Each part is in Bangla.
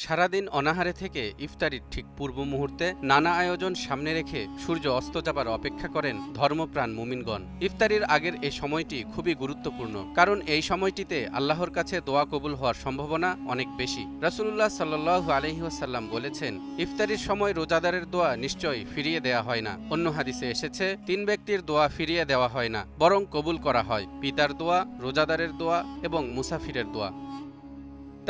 সারাদিন অনাহারে থেকে ইফতারির ঠিক পূর্ব মুহূর্তে নানা আয়োজন সামনে রেখে সূর্য অস্ত যাবার অপেক্ষা করেন ধর্মপ্রাণ মুমিনগণ। ইফতারির আগের এই সময়টি খুবই গুরুত্বপূর্ণ, কারণ এই সময়টিতে আল্লাহর কাছে দোয়া কবুল হওয়ার সম্ভাবনা অনেক বেশি। রাসূলুল্লাহ সাল্লাল্লাহু আলাইহি ওয়াসাল্লাম বলেছেন, ইফতারির সময় রোজাদারের দোয়া নিশ্চয়ই ফিরিয়ে দেয়া হয় না। অন্য হাদিসে এসেছে, ৩ ব্যক্তির দোয়া ফিরিয়ে দেওয়া হয় না, বরং কবুল করা হয়: পিতার দোয়া, রোজাদারের দোয়া এবং মুসাফিরের দোয়া।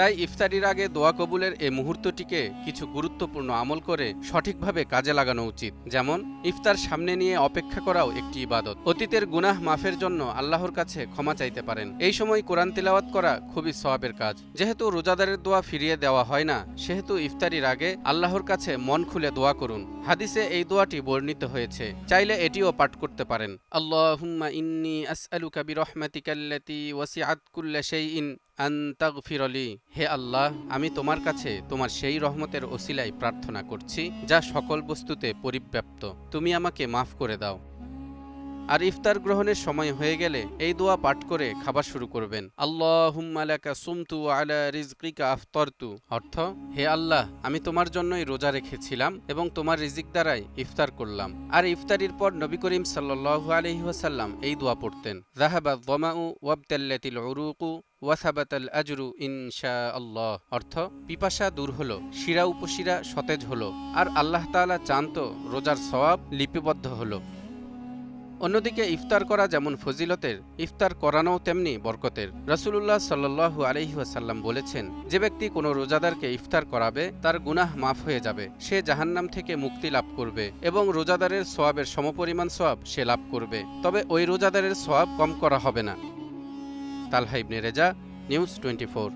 তাই ইফতারির আগে দোয়া কবুলের এই মুহূর্তটিকে কিছু গুরুত্বপূর্ণ আমল করে সঠিকভাবে কাজে লাগানো উচিত। যেমন, ইফতার সামনে নিয়ে অপেক্ষা করাও একটি ইবাদত। অতীতের গুনাহ মাফের জন্য আল্লাহর কাছে ক্ষমা চাইতে পারেন। এই সময় কোরআন তিলাওয়াত করা খুবই সওয়াবের কাজ। যেহেতু রোজাদারের দোয়া ফিরিয়ে দেওয়া হয় না, সেহেতু ইফতারির আগে আল্লাহর কাছে মন খুলে দোয়া করুন। হাদিসে এই দোয়াটি বর্ণিত হয়েছে, চাইলে এটিও পাঠ করতে পারেন। আল্লাহুম্মা ইন্নী আসআলুকা বিরহমাতিকাল্লাতী ওয়াসিআত কুল্লা শাইইন আন তাগফিরলি। হে আল্লাহ, আমি তোমার কাছে তোমার সেই রহমতের ওসিলায় প্রার্থনা করছি যা সকল বস্তুতে পরিব্যাপ্ত। তুমি আমাকে মাফ করে দাও। আর ইফতার গ্রহণের সময় হয়ে গেলে এই দোয়া পাঠ করে খাবার শুরু করবেন। আল্লাহুম্মা লাকা সুমতু ওয়া আলা রিজকিকা আফতারতু। অর্থ, হে আল্লাহ, আমি তোমার জন্যই রোজা রেখেছিলাম এবং তোমার রিজিক দ্বারাই ইফতার করলাম। আর ইফতারির পর নবী করিম সাল্লাল্লাহু আলাইহি ওয়াসাল্লাম এই দোয়া পড়তেন, যাহাবা যামাউ ওয়াবতাল্লাতিল উরুকু ওয়াসাবাতাল আজরু ইনশাআল্লাহ। অর্থ, পিপাসা দূর হলো, শিরা উপশিরা সতেজ হলো, আর আল্লাহ তাআলা চান তো রোজার সওয়াব লিপিবদ্ধ হলো। অন্যদিকে ইফতার করা যেমন ফজিলতের, ইফতার করানোও তেমনি বরকতের। রাসূলুল্লাহ সাল্লাল্লাহু আলাইহি ওয়াসাল্লাম বলেছেন, যে ব্যক্তি কোনো রোজাদারকে ইফতার করাবে তার গুনাহ মাফ হয়ে যাবে, সে জাহান্নাম থেকে মুক্তি লাভ করবে এবং রোজাদারের সওয়াবের সমপরিমাণ সওয়াব সে লাভ করবে। তবে ওই রোজাদারের সওয়াব কম করা হবে না। তালহা ইবনে রেজা, নিউজ 24।